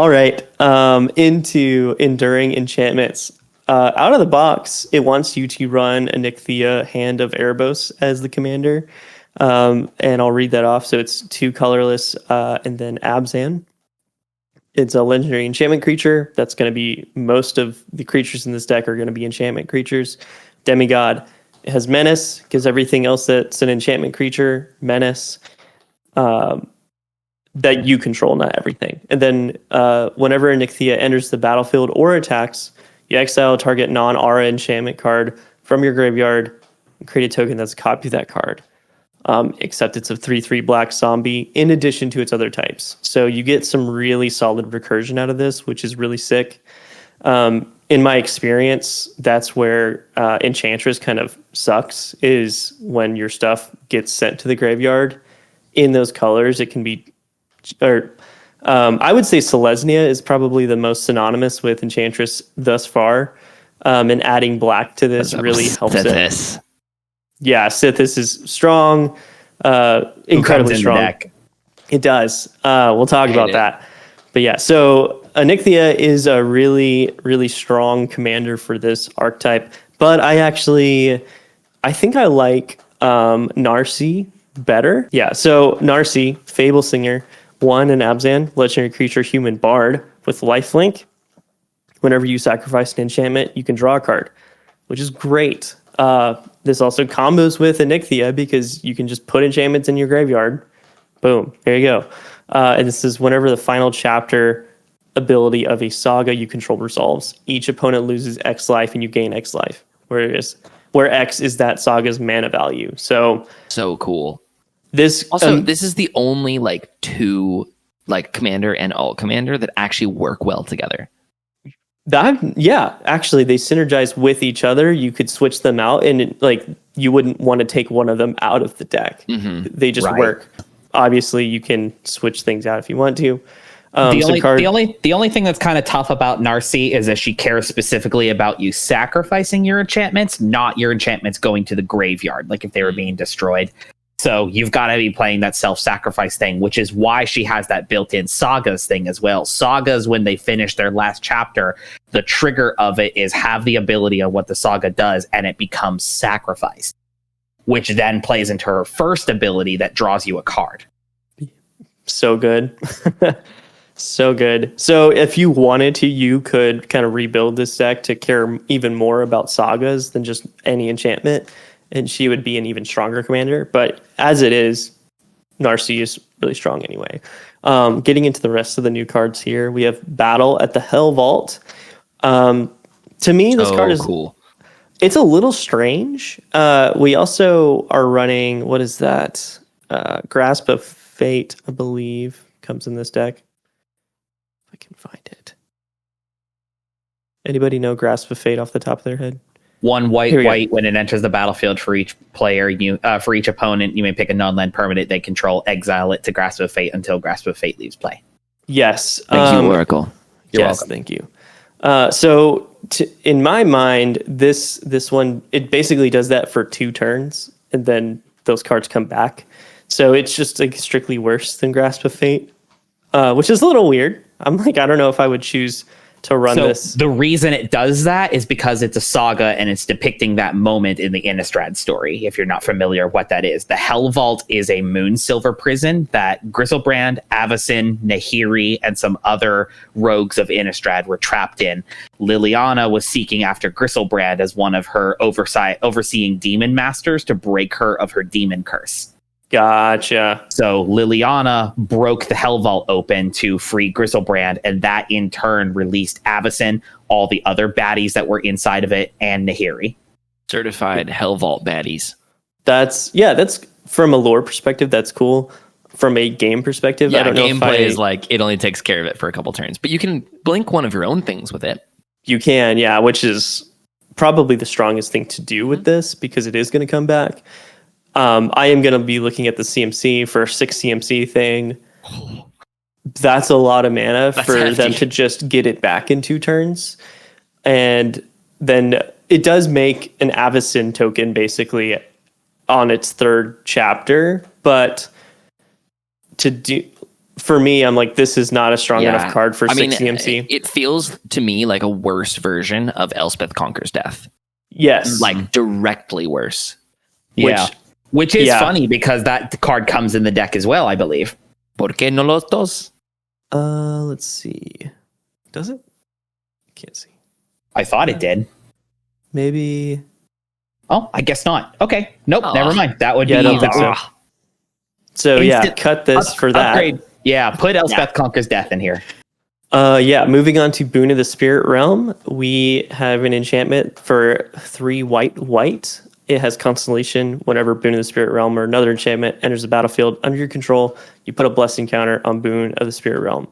All right. Into Enduring Enchantments. Out of the box, it wants you to run a Nixthea, Hand of Erebos as the commander. And I'll read that off. So it's 2 colorless, and then Abzan. It's a legendary enchantment creature. That's going to be, most of the creatures in this deck are going to be enchantment creatures. Demigod. It has Menace, gives everything else that's an enchantment creature Menace. That you control, not everything. And then whenever a Nixthea enters the battlefield or attacks, you exile a target non-aura enchantment card from your graveyard and create a token that's a copy of that card. Except it's a 3/3 black zombie in addition to its other types. So you get some really solid recursion out of this, which is really sick. In my experience, that's where Enchantress kind of sucks, is when your stuff gets sent to the graveyard in those colors. It can be, I would say Selesnya is probably the most synonymous with Enchantress thus far. And adding black to this really helps it. Yeah, Sithis is strong, incredibly strong. It does. We'll talk about that. But yeah, so Nixthea is a really, really strong commander for this archetype. But I think I like Narci better. Yeah, so Narci, Fable Singer, 1 and Abzan, legendary creature, human bard with lifelink. Whenever you sacrifice an enchantment, you can draw a card, which is great. This also combos with a Nixthea because you can just put enchantments in your graveyard. Boom, there you go. And this is whenever the final chapter ability of a saga you control resolves, each opponent loses X life and you gain X life. Where X is that saga's mana value. So cool. This this is the only 2 commander and alt commander that actually work well together. Actually they synergize with each other. You could switch them out and you wouldn't want to take one of them out of the deck. Mm-hmm. They just work. Obviously you can switch things out if you want to. The only thing that's kind of tough about Narci is that she cares specifically about you sacrificing your enchantments, not your enchantments going to the graveyard, like if they were being destroyed. So you've got to be playing that self-sacrifice thing, which is why she has that built-in sagas thing as well. Sagas, when they finish their last chapter, the trigger of it is have the ability of what the saga does, and it becomes sacrifice, which then plays into her first ability that draws you a card. So good. So good. So if you wanted to, you could kind of rebuild this deck to care even more about sagas than just any enchantment, and she would be an even stronger commander. But as it is, Narci is really strong anyway. Getting into the rest of the new cards here, we have Battle at the Hell Vault. To me, this card is cool. It's a little strange. We also are running, what is that? Grasp of Fate, I believe, comes in this deck. If I can find it. Anybody know Grasp of Fate off the top of their head? 1 white. When it enters the battlefield, for each player, for each opponent, you may pick a non-land permanent they control, exile it to Grasp of Fate until Grasp of Fate leaves play. Yes. Thank you, Oracle. You're welcome. Thank you. So in my mind, this one, it basically does that for 2 turns, and then those cards come back. So it's just strictly worse than Grasp of Fate, which is a little weird. I'm I don't know if I would choose to run this. The reason it does that is because it's a saga and it's depicting that moment in the Innistrad story. If you're not familiar what that is, the Hell Vault is a moon silver prison that Griselbrand, Avacyn, Nahiri, and some other rogues of Innistrad were trapped in. Liliana was seeking after Griselbrand as one of her overseeing demon masters to break her of her demon curse. Gotcha. So Liliana broke the Hell Vault open to free Griselbrand, and that in turn released Avacyn, all the other baddies that were inside of it, and Nahiri. Certified Hell Vault baddies. That's from a lore perspective, that's cool. From a game perspective, I don't know. Gameplay is it only takes care of it for a couple turns, but you can blink one of your own things with it. You can, yeah, which is probably the strongest thing to do with this because it is going to come back. I am going to be looking at the CMC for a 6 CMC thing. That's a lot of mana for them to just get it back in 2 turns. And then it does make an Avacyn token basically on its 3rd chapter. But to do for me, I'm like, this is not a strong enough card for 6 CMC. It feels to me like a worse version of Elspeth Conquers Death. Yes. Like directly worse. Yeah. Which is funny because that card comes in the deck as well, I believe. ¿Por qué no los dos? Let's see. Does it? Can't see. I thought it did. Maybe. Oh, I guess not. Okay. Nope. Never mind. That would be. I don't think so. So cut this for that. Upgrade. Yeah, put Elspeth Conquers Death in here. Moving on to Boon of the Spirit Realm, we have an enchantment for 3 white. It has Constellation. Whenever Boon of the Spirit Realm or another enchantment enters the battlefield under your control, you put a blessing counter on Boon of the Spirit Realm.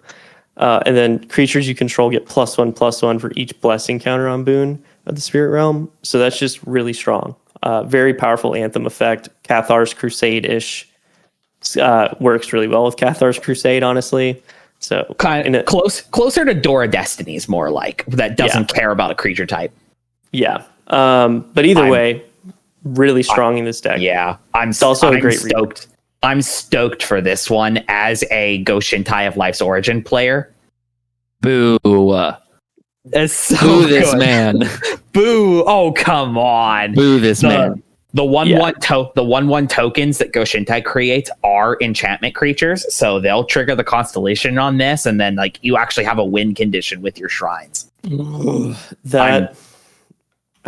And then creatures you control get +1/+1 for each blessing counter on Boon of the Spirit Realm. So that's just really strong. Very powerful Anthem effect. Cathar's Crusade-ish. Works really well with Cathar's Crusade, honestly. So kind of closer to Dora Destinies, more like that doesn't care about a creature type. Yeah. But either way, really strong in this deck. Yeah. I'm stoked. I'm stoked for this one as a Go Shintai of Life's Origin player. Boo. It's so Boo this man. Boo. Oh, come on. Boo this man. The 1/1 tokens that Go Shintai creates are enchantment creatures, so they'll trigger the Constellation on this, and then like you actually have a win condition with your shrines. I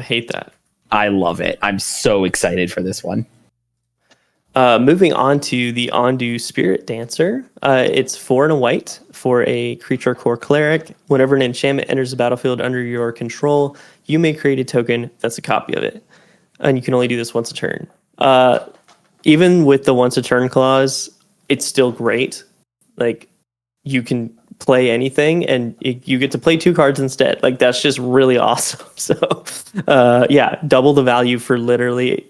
hate that. I love it. I'm so excited for this one. Moving on to the Ondu Spirit Dancer. It's 4 and a white for a creature core cleric. Whenever an enchantment enters the battlefield under your control, you may create a token that's a copy of it. And you can only do this once a turn. Even with the once a turn clause, it's still great. Like, you can play anything and you get to play 2 cards instead. Like, that's just really awesome. So, double the value for literally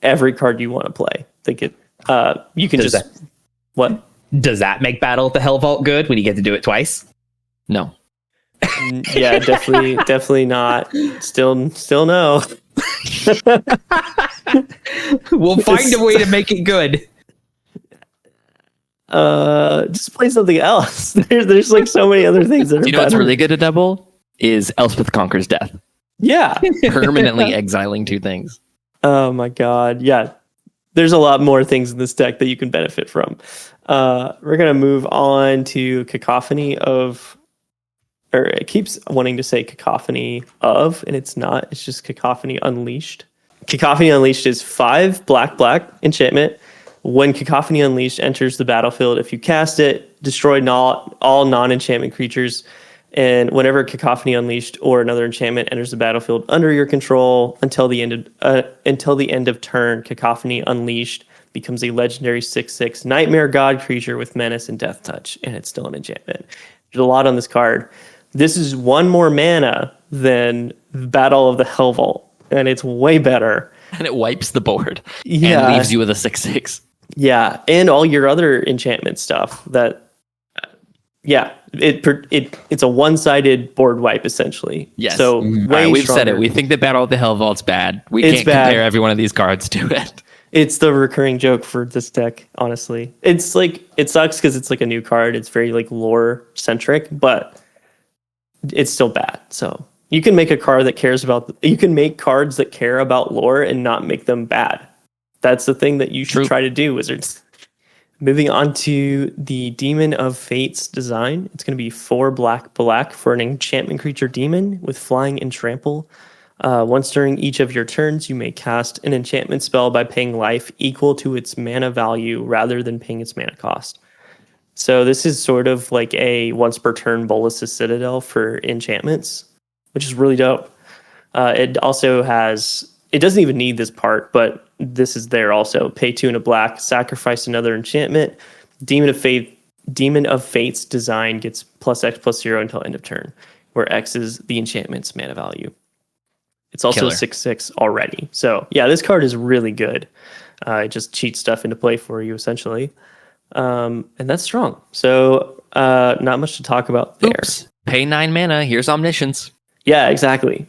every card you want to play. You can what? Does that make Battle at the Hell Vault good when you get to do it twice? No. Yeah, definitely not. Still no. We'll find a way to make it good. Just play something else. There's like so many other things that are. Do you know what's really good to double is Elspeth Conquers Death. Yeah, permanently exiling 2 things. Oh my god, yeah. There's a lot more things in this deck that you can benefit from. We're gonna move on to Cacophony of. Or it keeps wanting to say Cacophony of, and it's not. It's just Cacophony Unleashed. Cacophony Unleashed is 5 black enchantment. When Cacophony Unleashed enters the battlefield, if you cast it, destroy all non-enchantment creatures. And whenever Cacophony Unleashed or another enchantment enters the battlefield under your control until the end of turn, Cacophony Unleashed becomes a legendary 6/6 Nightmare God creature with menace and death touch, and it's still an enchantment. There's a lot on this card. This is 1 more mana than Battle of the Hell Vault, and it's way better. And it wipes the board and leaves you with a 6/6. Yeah, and all your other enchantment stuff. It's a one-sided board wipe, essentially. Yes. So we've said it. We think that Battle of the Hell Vault's bad. Can't compare every one of these cards to it. It's the recurring joke for this deck, honestly. It's like, it sucks because it's like a new card. It's very like lore-centric, but it's still bad. So you can make a card that you can make cards that care about lore and not make them bad. That's the thing that you should try to do, Wizards. Moving on to the Demon of Fate's design. It's going to be 4 black for an enchantment creature demon with flying and trample. Once during each of your turns, you may cast an enchantment spell by paying life equal to its mana value rather than paying its mana cost. So this is sort of like a once per turn Bolas' Citadel for enchantments, which is really dope. It also has, it doesn't even need this part, but this is there also. Pay 2 and a black, sacrifice another enchantment. Demon of Fate's design gets +X/+0 until end of turn, where X is the enchantment's mana value. It's also a 6/6 already. So yeah, this card is really good. It just cheats stuff into play for you, essentially. And that's strong. So not much to talk about there. Oops. Pay 9 mana. Here's Omniscience. Yeah, exactly.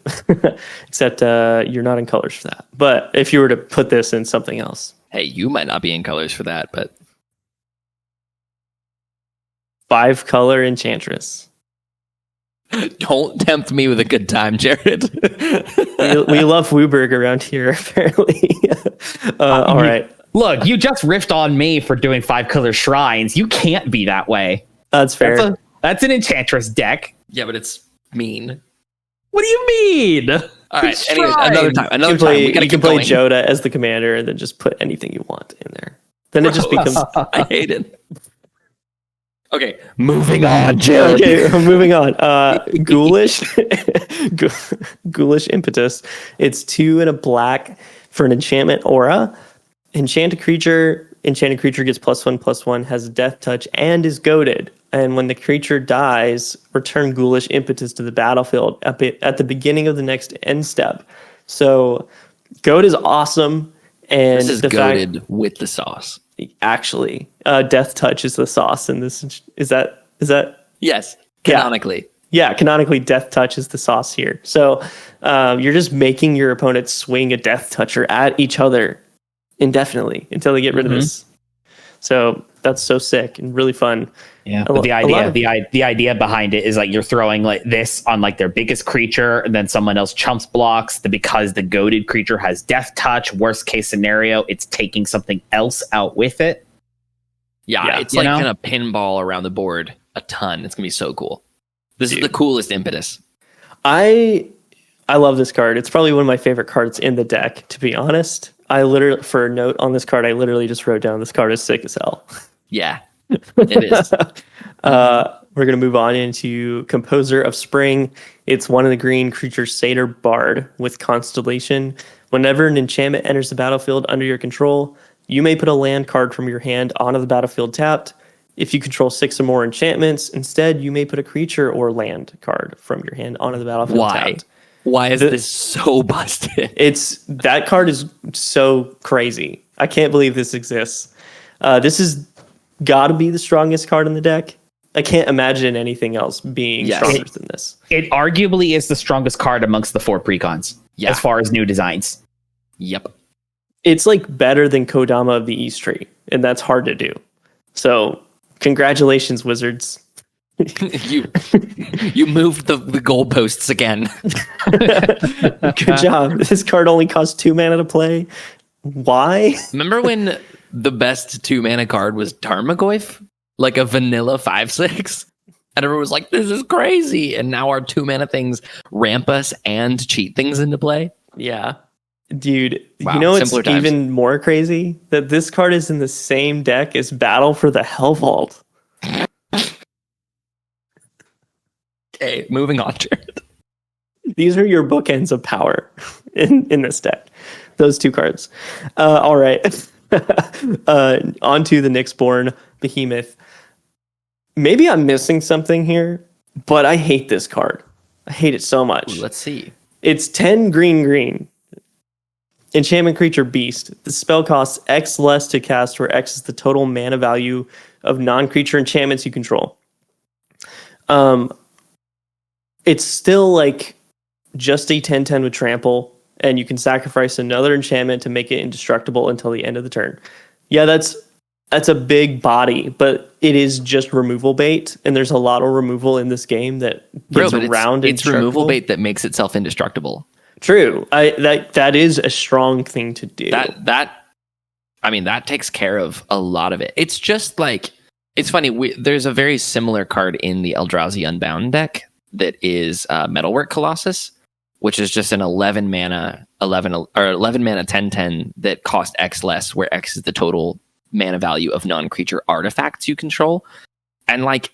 Except you're not in colors for that. But if you were to put this in something else. Hey, you might not be in colors for that, but 5-color Enchantress. Don't tempt me with a good time, Jared. we love Wooburg around here, apparently. All right. Look, you just riffed on me for doing 5-color shrines. You can't be that way. That's fair. That's an Enchantress deck. Yeah, but it's mean. What do you mean? All right. Anyways, another time. We can play Joda as the commander and then just put anything you want in there. Then it just becomes. I hate it. Okay, moving on, Jared. Okay, moving on. Ghoulish, Ghoulish Impetus. It's 2 and a black for an enchantment aura. Enchanted creature gets +1/+1, has a death touch, and is goaded. And when the creature dies, return Ghoulish Impetus to the battlefield at the beginning of the next end step. So, goad is awesome. And this is goaded with the sauce. Actually, death touch is the sauce, and this is that yes, canonically. Yeah, canonically, death touch is the sauce here. So you're just making your opponent swing a death toucher at each other indefinitely until they get rid of this. So that's so sick and really fun. Yeah, but the idea behind it is like you're throwing like this on like their biggest creature, and then someone else chumps blocks because the goaded creature has death touch. Worst case scenario, it's taking something else out with it. Yeah, it's like gonna pinball around the board a ton. It's gonna be so cool. This is the coolest Impetus. I love this card. It's probably one of my favorite cards in the deck, to be honest. I literally, for a note on this card, I literally just wrote down this card is sick as hell. Yeah, it is. We're going to move on into Composer of Spring. It's 1 of the green creature Satyr Bard with Constellation. Whenever an enchantment enters the battlefield under your control, you may put a land card from your hand onto the battlefield tapped. If you control 6 or more enchantments, instead, you may put a creature or land card from your hand onto the battlefield tapped. Why is this so busted? That card is so crazy. I can't believe this exists. This has got to be the strongest card in the deck. I can't imagine anything else being stronger than this. It arguably is the strongest card amongst the 4 precons as far as new designs. Yep. It's like better than Kodama of the East Tree, and that's hard to do. So, congratulations, Wizards. you moved the goalposts again. Good job. This card only costs 2 mana to play. Why? Remember when the best 2 mana card was Tarmogoyf? Like a vanilla 5/6? And everyone was like, this is crazy. And now our 2 mana things ramp us and cheat things into play. Yeah. Dude, wow, you know what's even more crazy? That this card is in the same deck as Battle for the Hell Vault. Okay, moving on, Jared. These are your bookends of power in this deck. Those 2 cards. All right. On to the Nyxborn Behemoth. Maybe I'm missing something here, but I hate this card. I hate it so much. Ooh, let's see. It's 10 green. Enchantment creature beast. The spell costs X less to cast, where X is the total mana value of non-creature enchantments you control. It's still like just a 10/10 with trample, and you can sacrifice another enchantment to make it indestructible until the end of the turn. Yeah, that's a big body, but it is just removal bait, and there's a lot of removal in this game that gets around. It's removal bait that makes itself indestructible. True. That is a strong thing to do. That takes care of a lot of it. It's just like, it's funny. There's a very similar card in the Eldrazi Unbound deck that is Metalwork Colossus, which is just an 11 mana 10/10 that cost X less, where X is the total mana value of non-creature artifacts you control. And like,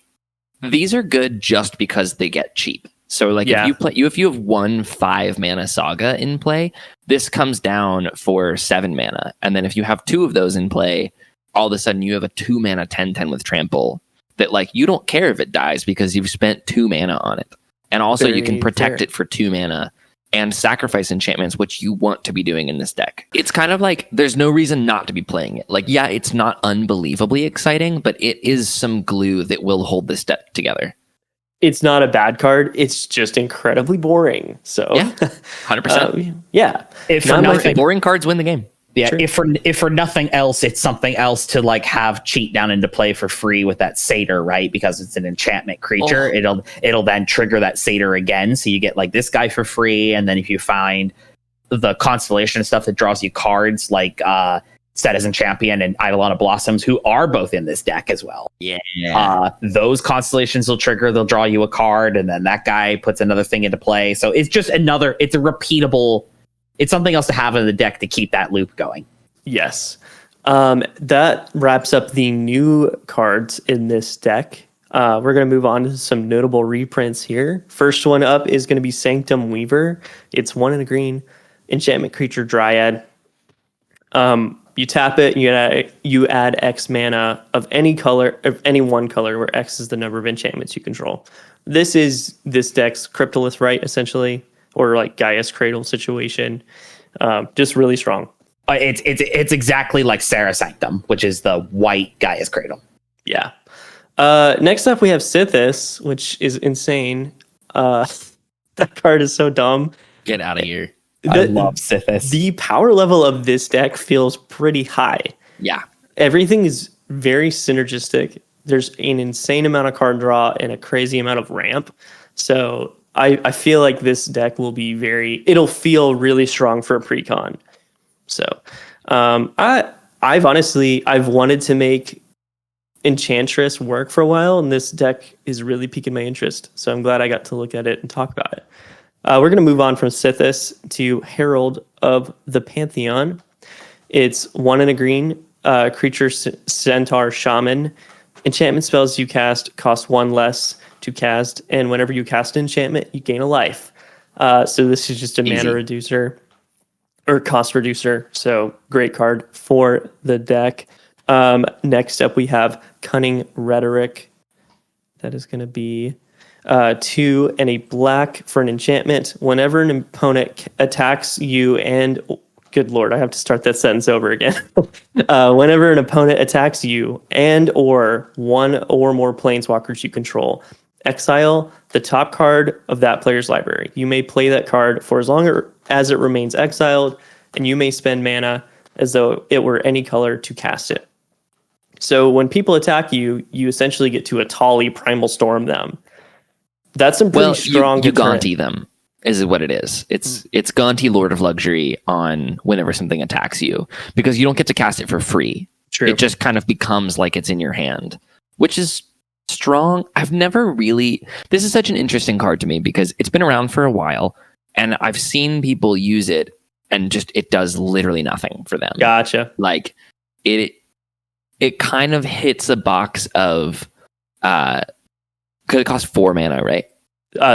these are good just because they get cheap. So like, if you have 1 5 mana Saga in play, this comes down for 7 mana. And then if you have 2 of those in play, all of a sudden you have a 2 mana 10/10 with trample that like, you don't care if it dies because you've spent 2 mana on it. And also you can protect it for 2 mana and sacrifice enchantments, which you want to be doing in this deck. It's kind of like, there's no reason not to be playing it. Like, yeah, it's not unbelievably exciting, but it is some glue that will hold this deck together. It's not a bad card. It's just incredibly boring. So yeah, 100%. Yeah. Boring cards win the game. Yeah, sure. if for nothing else, it's something else to like have cheat down into play for free with that satyr, right? Because it's an enchantment creature, it'll then trigger that satyr again. So you get like this guy for free, and then if you find the constellation stuff that draws you cards like Citizen Champion and Eidolon of Blossoms, who are both in this deck as well. Yeah. Those constellations will trigger, they'll draw you a card, and then that guy puts another thing into play. So it's just it's a repeatable, it's something else to have in the deck to keep that loop going. Yes. That wraps up the new cards in this deck. We're going to move on to some notable reprints here. First one up is going to be Sanctum Weaver. It's 1 and a green enchantment creature dryad. You tap it, you add X mana of any color, of any one color, where X is the number of enchantments you control. This is this deck's Cryptolith Rite, essentially, or like Gaia's Cradle situation. Just really strong. It's exactly like Sarah Sanctum, which is the white Gaia's Cradle. Yeah. Next up, we have Sithis, which is insane. That card is so dumb. Get out of here. I love Sithis. The power level of this deck feels pretty high. Yeah. Everything is very synergistic. There's an insane amount of card draw and a crazy amount of ramp. So I feel like this deck will be it'll feel really strong for a precon. So I've wanted to make Enchantress work for a while, and this deck is really piquing my interest. So I'm glad I got to look at it and talk about it. We're going to move on from Sithis to Herald of the Pantheon. It's 1 and a green creature centaur shaman. Enchantment spells you cast cost 1 less to cast, and whenever you cast an enchantment, you gain a life. So this is just a mana reducer or cost reducer. So great card for the deck. Next up, we have Cunning Rhetoric. That is going to be 2 and a black for an enchantment. Whenever an opponent attacks you and... Good Lord, I have to start that sentence over again. Whenever an opponent attacks you and or one or more planeswalkers you control, exile the top card of that player's library. You may play that card for as long as it remains exiled, and you may spend mana as though it were any color to cast it. So when people attack you, you essentially get to Atali Primal Storm them. That's some pretty strong... You Gonti them, is what it is. It's Gonti Lord of Luxury on whenever something attacks you, because you don't get to cast it for free. True. It just kind of becomes like it's in your hand, which is strong. I've never really... This is such an interesting card to me because it's been around for a while, and I've seen people use it, and just it does literally nothing for them. Gotcha. Like, it kind of hits a box of... because it costs 4 mana, right?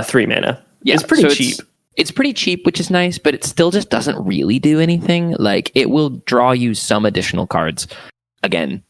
3 mana. Yeah, it's pretty cheap. It's pretty cheap, which is nice, but it still just doesn't really do anything. Like, it will draw you some additional cards. Again,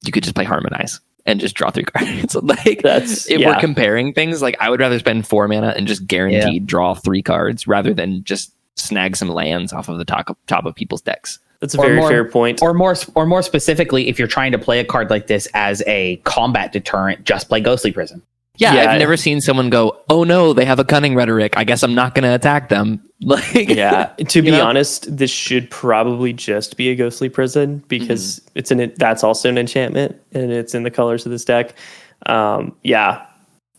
you could just play Harmonize and just draw 3 cards. Like, we're comparing things, like, I would rather spend 4 mana and just guaranteed draw 3 cards rather than just snag some lands off of the top of people's decks. That's a very fair point. Or more specifically, if you're trying to play a card like this as a combat deterrent, just play Ghostly Prison. Yeah, I've never seen someone go, oh no, they have a Cunning Rhetoric, I guess I'm not going to attack them. Like, yeah, to be honest, this should probably just be a Ghostly Prison because that's also an enchantment and it's in the colors of this deck.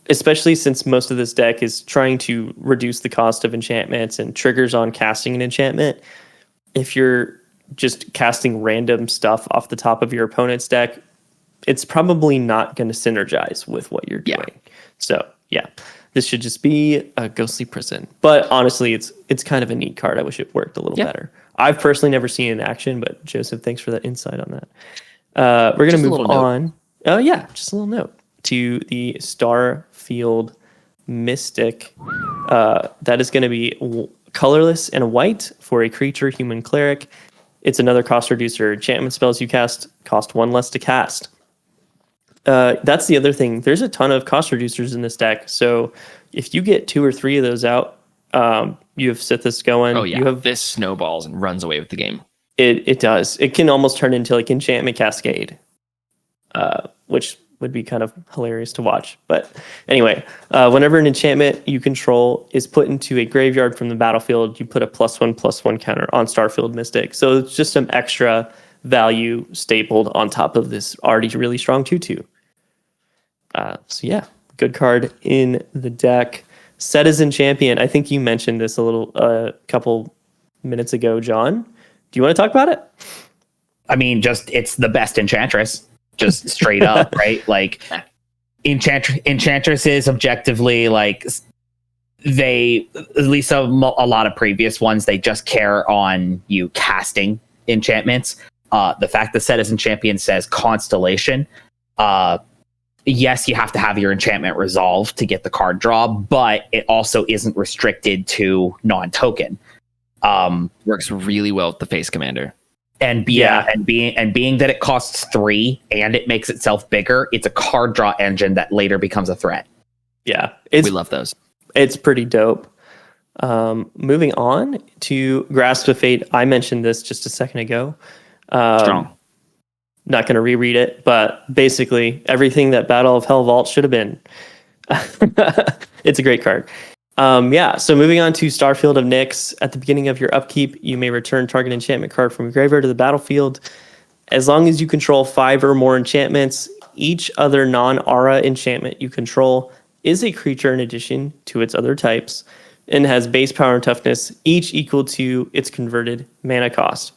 Especially since most of this deck is trying to reduce the cost of enchantments and triggers on casting an enchantment. If you're just casting random stuff off the top of your opponent's deck, it's probably not going to synergize with what you're doing. Yeah. So, this should just be a Ghostly Prison. But honestly, it's kind of a neat card. I wish it worked a little better. I've personally never seen it in action, but Joseph, thanks for that insight on that. We're going to move on. Just a little note to the Starfield Mystic. That is going to be colorless and white for a creature, human cleric. It's another cost reducer. Enchantment spells you cast cost 1 less to cast. That's the other thing. There's a ton of cost reducers in this deck. So if you get 2 or 3 of those out, you have Sithis going. Oh yeah, you have, this snowballs and runs away with the game. It does. It can almost turn into like Enchantment Cascade, which would be kind of hilarious to watch. But anyway, whenever an enchantment you control is put into a graveyard from the battlefield, you put a +1/+1 counter on Starfield Mystic. So it's just some extra value stapled on top of this already really strong 2/2. So yeah, good card in the deck. Citizen Champion. I think you mentioned this a couple minutes ago, John. Do you want to talk about it? I mean, it's the best Enchantress, just straight up, right? Like, Enchantresses objectively, like, they, at least a lot of previous ones, they just care on you casting enchantments. The fact that Citizen Champion says Constellation, yes, you have to have your enchantment resolved to get the card draw, but it also isn't restricted to non-token. Works really well with the face commander. And being that it costs 3 and it makes itself bigger, it's a card draw engine that later becomes a threat. Yeah, we love those. It's pretty dope. Moving on to Grasp of Fate. I mentioned this just a second ago. Strong. Not going to reread it, but basically everything that Battle of Hell Vault should have been. It's a great card. So moving on to Starfield of Nyx. At the beginning of your upkeep, you may return target enchantment card from your graveyard to the battlefield. As long as you control 5 or more enchantments, each other non-aura enchantment you control is a creature in addition to its other types and has base power and toughness, each equal to its converted mana cost.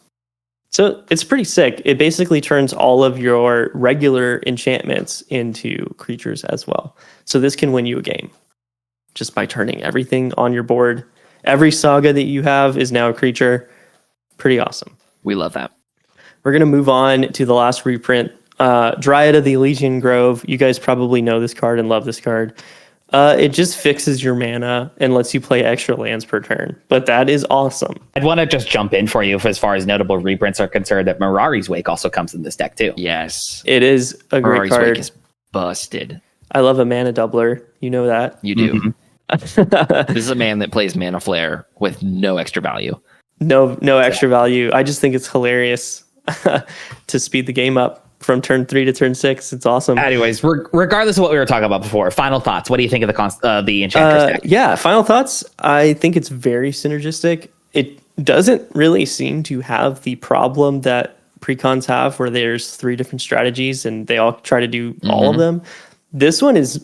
So it's pretty sick. It basically turns all of your regular enchantments into creatures as well. So this can win you a game just by turning everything on your board. Every saga that you have is now a creature. Pretty awesome. We love that. We're going to move on to the last reprint, Dryad of the Elysian Grove. You guys probably know this card and love this card. It just fixes your mana and lets you play extra lands per turn. But that is awesome. I'd want to just jump in for you as far as notable reprints are concerned that Mirari's Wake also comes in this deck too. Yes. It is a great Mirari's card. Wake is busted. I love a mana doubler. You know that. You do. Mm-hmm. This is a man that plays Mana Flare with no extra value. No extra value. I just think it's hilarious to speed the game up from turn 3 to turn 6. It's awesome. Anyways, regardless of what we were talking about before, final thoughts. What do you think of the Enchantress deck? Yeah, final thoughts. I think it's very synergistic. It doesn't really seem to have the problem that precons have where there's 3 different strategies and they all try to do all of them. This one is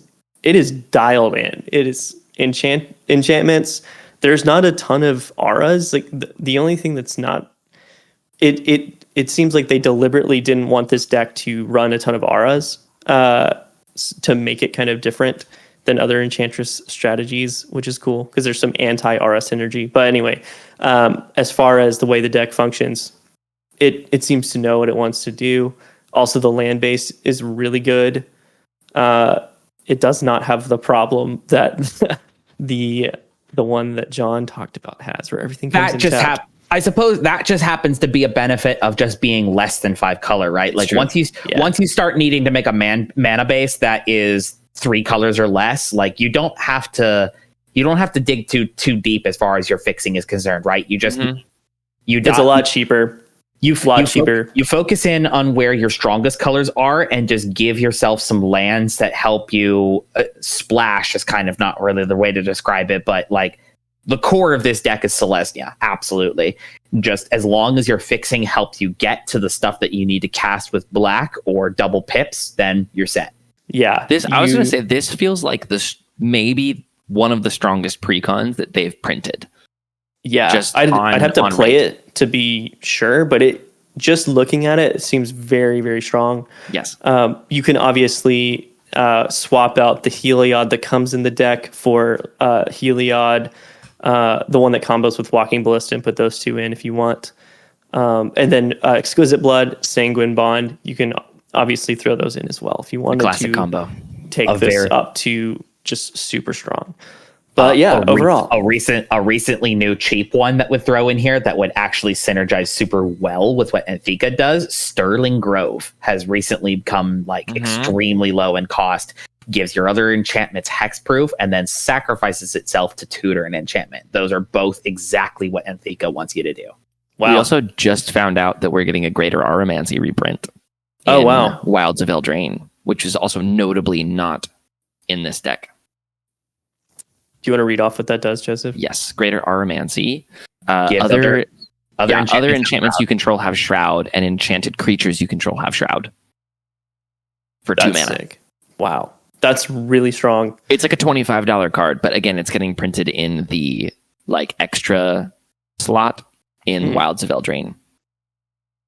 dialed in. It is enchantments. There's not a ton of auras. Like the only thing that's not it seems like they deliberately didn't want this deck to run a ton of auras to make it kind of different than other Enchantress strategies, which is cool because there's some anti-aura synergy. But anyway, as far as the way the deck functions, it seems to know what it wants to do. Also, the land base is really good. It does not have the problem that the one that John talked about has, where everything comes in tapped. I suppose that just happens to be a benefit of just being less than 5 color, right? Like once you start needing to make a mana base that is 3 colors or less, like you don't have to dig too deep as far as your fixing is concerned, right? You just it's a lot cheaper. You focus in on where your strongest colors are and just give yourself some lands that help you. Splash is kind of not really the way to describe it, but like the core of this deck is Celestia. Absolutely. Just as long as your fixing helps you get to the stuff that you need to cast with black or double pips, then you're set. Yeah. I was going to say, this feels like this maybe one of the strongest precons that they've printed. Yeah, I'd have to play it to be sure, but just looking at it seems very, very strong. Yes. You can obviously swap out the Heliod that comes in the deck for Heliod, the one that combos with Walking Ballista, and put those 2 in if you want. And then Exquisite Blood, Sanguine Bond, you can obviously throw those in as well if you wanted classic to combo. Take this up to just super strong. But overall, a recently new cheap one that would throw in here that would actually synergize super well with what Anthika does. Sterling Grove has recently become extremely low in cost, gives your other enchantments hexproof, and then sacrifices itself to tutor an enchantment. Those are both exactly what Anthika wants you to do. Wow. We also just found out that we're getting a Greater Auramancy reprint. Oh, wow. Wilds of Eldraine. which is also notably not in this deck. Do you want to read off what that does, Joseph? Yes, Greater Aromancy. Other enchantments you control have Shroud, and enchanted creatures you control have Shroud. For 2 mana. Sick. Wow. That's really strong. It's like a $25 card, but again, it's getting printed in the like extra slot in Wilds of Eldraine.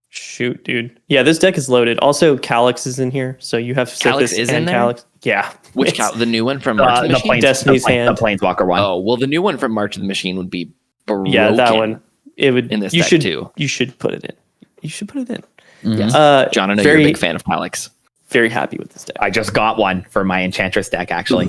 Shoot, dude. Yeah, this deck is loaded. Also, Calyx is in here, so you have Calyx is in there? Calyx. Yeah. Which the new one from March of the Machine? Destiny's Hand. The Planeswalker one. Oh, well, the new one from March of the Machine would be broken. Yeah, that one. It would in this deck too. You should put it in. You should put it in. Yes. John, I know you're a big fan of Calyx. Very happy with this deck. I just got one for my Enchantress deck, actually.